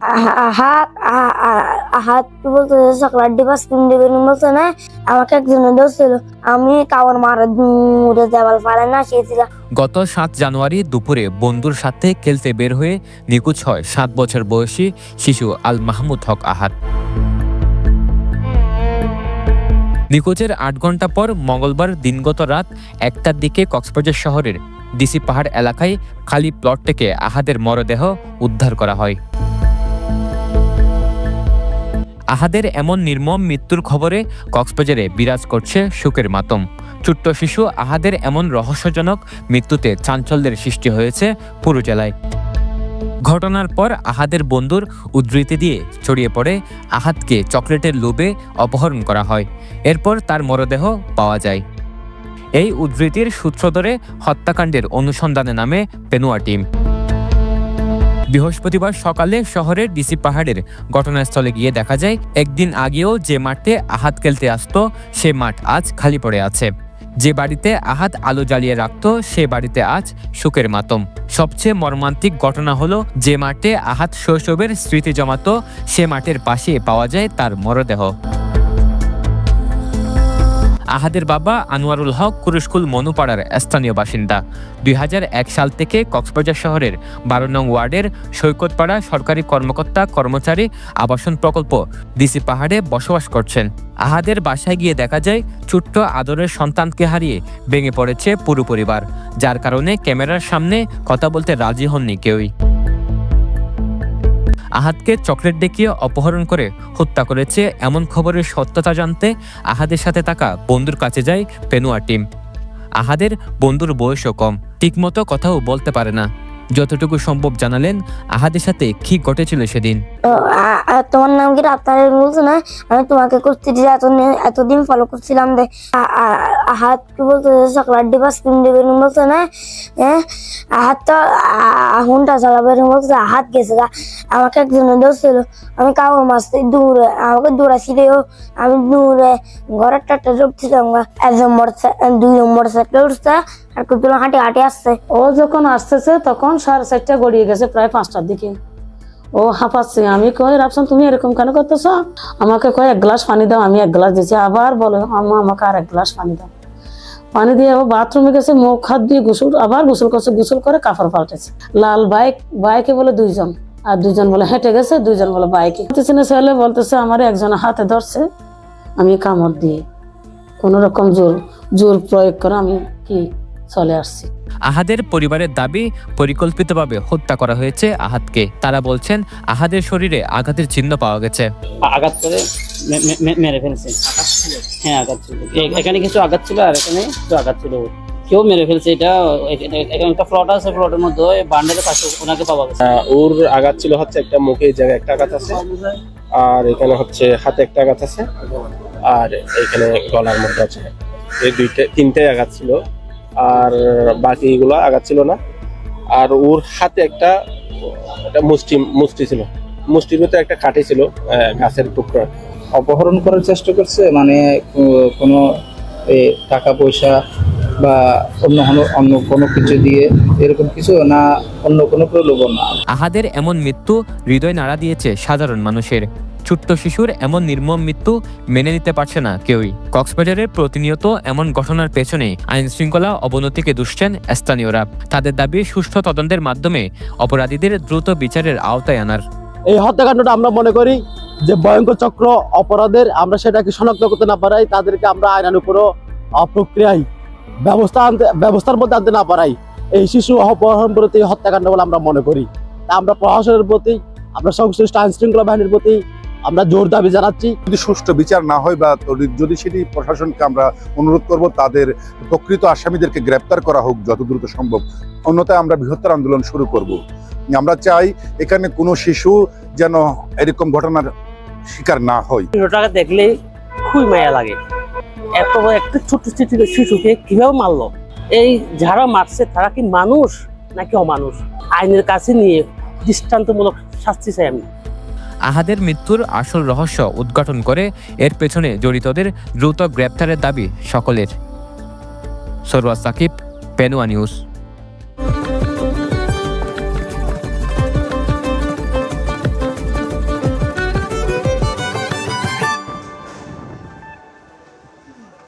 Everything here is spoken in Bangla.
আহাত আহাত বলতে চকলেট ডিম আইসক্রিম দিবেন বলতে না, আমাকে একজনে ধরছিল, আমি কাওয়ার মারা দূরে দেওয়াল পারে না সেছিলাম। গত ৭ জানুয়ারি দুপুরে বন্ধুর সাথে খেলতে বের হয়ে নিখোঁজ হয় ৭ বছর বয়সী শিশু আল মাহমুদ হক আহাদ। নিখোঁজের ৮ ঘন্টা পর মঙ্গলবার দিনগত রাত ১টার দিকে কক্সবাজার শহরের ডিসি পাহাড় এলাকায় খালি প্লট থেকে আহাদের মরদেহ উদ্ধার করা হয়। আহাদের এমন নির্মম মৃত্যুর খবরে কক্সবাজারে বিরাজ করছে শোকের মাতম। ছোট্ট শিশু আহাদের এমন রহস্যজনক মৃত্যুতে চাঞ্চল্যের সৃষ্টি হয়েছে পুরো জেলায়। ঘটনার পর আহাদের বন্ধুর উদ্ধৃতি দিয়ে ছড়িয়ে পড়ে আহাদকে চকলেটের লোভে অপহরণ করা হয়, এরপর তার মরদেহ পাওয়া যায়। এই উদ্ধৃতির সূত্র ধরে হত্যাকাণ্ডের অনুসন্ধানে নামে পেনুয়া টিম। বৃহস্পতিবার সকালে শহরের ডিসি পাহাড়ের ঘটনাস্থলে গিয়ে দেখা যায়, একদিন আগেও যে মাঠে আহাদ খেলতে আসতো সে মাঠ আজ খালি পড়ে আছে। যে বাড়িতে আহাদ আলো জ্বালিয়ে রাখত সে বাড়িতে আজ শোকের মাতম। সবচেয়ে মর্মান্তিক ঘটনা হলো, যে মাঠে আহাদ শৈশবের স্মৃতি জমাত সে মাঠের পাশে পাওয়া যায় তার মরদেহ। আহাদের বাবা আনোয়ারুল হক কুরুশকুল মনুপাড়ার স্থানীয় বাসিন্দা। ২০০১ সাল থেকে কক্সবাজার শহরের ১২ নং ওয়ার্ডের সৈকতপাড়া সরকারি কর্মকর্তা কর্মচারী আবাসন প্রকল্প ডিসি পাহাড়ে বসবাস করছেন। আহাদের বাসায় গিয়ে দেখা যায়, ছোট্ট আদরের সন্তানকে হারিয়ে ভেঙে পড়েছে পুরো পরিবার, যার কারণে ক্যামেরার সামনে কথা বলতে রাজি হননি কেউই। আহাদকে চকলেট দেখিয়ে অপহরণ করে হত্যা করেছে এমন খবরের সত্যতা জানতে আহাদের সাথে থাকা বন্ধুর কাছে যায় পেনুয়া টিম। আহাদের বন্ধুর বয়সও কম, ঠিকমতো কথাও বলতে পারে না। যতটুকু সম্ভব জানালেন আহাদের সাথে কি ঘটেছিল সেদিন। তোমার নাম কি আপনার বলছে না, আমি তোমাকে এতদিন ফলো করছিলাম। আহাত কি বলতে চকলেট ডিম আইসক্রিম দিবেন বলছে না, আহাত তো হুন্ডা চালাবেন বলছে। আহাত গেছে, আমাকে একজনে ধরছিল, আমি কাউর মাছ দূরে আমাকে দৌড়াচ্ছিল, আমি দূরে ঘরের টাটা ঢুকছিলাম। একজন দুই নম্বর সাইকেল উঠছে আর কুতুলা হাঁটি হাঁটি আসছে। ও যখন আসতেছে তখন 4:30 গড়িয়ে গেছে, প্রায় 5টার দিকে। ও হাঁপাচ্ছে, আমি কই রাফসান তুমি এরকম কেন করতেছ? আমাকে কয় 1 গ্লাস পানি দাও। আমি 1 গ্লাস দিচ্ছি, আবার বলে আম্মা আমাকে আর 1 গ্লাস পানি দাও। পানি দিয়ে ও বাথরুমে গেছে, মুখ হাত দিয়ে আবার গোসল করছে, গোসল করে কাপড় পাল্টেছে। লাল বাইকে বলে 2 জন, আর 2 জন বলে হেঁটে গেছে, 2 জন বলে বাইকে। ছেলে বলতেছে আমার একজন হাতে ধরছে, আমি কামড় দিয়ে কোন রকম জোর প্রয়োগ করে আমি কি চলে আসছি। আহাদের পরিবারের দাবি, পরিকল্পিতভাবে হত্যা করা হয়েছে আহাদকে। তারা বলছেন আহাদের শরীরে আঘাতের চিহ্ন পাওয়া গেছে। আঘাত করে মেরে ফেলছে। হ্যাঁ আঘাত ছিল, এখানে কিছু আঘাত ছিল আর এখানে কিছু আঘাত ছিল, কেউ মেরে ফেলছে। এটা এখানে একটা প্লট আছে, প্লটের মধ্যে বান্ডেলের পাশে ওনাকে পাওয়া গেছে। ওর আঘাত ছিল হচ্ছে একটা মুখে এই জায়গায় একটা আঘাত আছে, আর এখানে হচ্ছে হাতে একটা আঘাত আছে, আর এখানে গলার মধ্যে আছে। এই 3টে আঘাত ছিল, আর বাকি এগুলো আঘাত ছিল না। আর ওর হাতে একটা মুষ্টি ছিল, মুষ্টির ভিতরে একটা কাঠি ছিল, গাছের টুকরা। অপহরণ করার চেষ্টা করছে, মানে কোনো টাকা পয়সা বা অন্য কোনো কিছু দিয়ে এরকম কিছু না, অন্য কোনো প্রলোভন না। আহাদের এমন মৃত্যু হৃদয় নাড়া দিয়েছে সাধারণ মানুষের। ছোট্ট শিশুর এমন নির্মম মৃত্যু মেনে নিতে পারছে না কেউই। কক্সবাজারে প্রতিনিয়ত এমন ঘটনার পেছনে আইন শৃঙ্খলা অবনতিকে দুষছেন স্থানীয়রা। তাদের দাবি, সুষ্ঠু তদন্তের মাধ্যমে অপরাধীদের দ্রুত বিচারের আওতায় আনার। এই হত্যাকাণ্ডটা আমরা মনে করি যে ভয়ঙ্কর চক্র অপরাধের, আমরা সেটাকে শনাক্ত করতে না পারাই, তাদেরকে আমরা আইনানুগ প্রক্রিয়ায় ব্যবস্থার মধ্যে আনতে না পারাই এই শিশু অপহরণ প্রতি হত্যাকাণ্ড বলে আমরা মনে করি। আমরা প্রশাসনের প্রতি, আমরা সংশ্লিষ্ট আইন শৃঙ্খলা বাহিনীর প্রতি আমরা জোর দাবি জানাচ্ছি। যদি সুষ্ঠু বিচার না হয় বা যদি সেটি প্রশাসনকে আমরা অনুরোধ করব তাদের প্রকৃত আসামিদেরকে গ্রেপ্তার করা হোক যত দ্রুত সম্ভব, অন্যথায় আমরা বৃহত্তর আন্দোলন শুরু করব। আমরা চাই এখানে কোনো শিশু যেন এরকম ঘটনার শিকার না হয়। ভিডিওটা দেখলে খুবই মায়া লাগে, এত একটা ছোট্ট শিশুকে কিভাবে মারলো, এই যারা মারছে তারা কি মানুষ নাকি অমানুষ? আইনের কাছে নিয়ে দৃষ্টান্তমূলক শাস্তি চাই আমি। আহাদের মৃত্যুর আসল রহস্য উদ্ঘাটন করে এর পেছনে জড়িতদের দ্রুত গ্রেপ্তারের দাবি সকলের। সরওয়ার সাকিব, পেনুয়া নিউজ।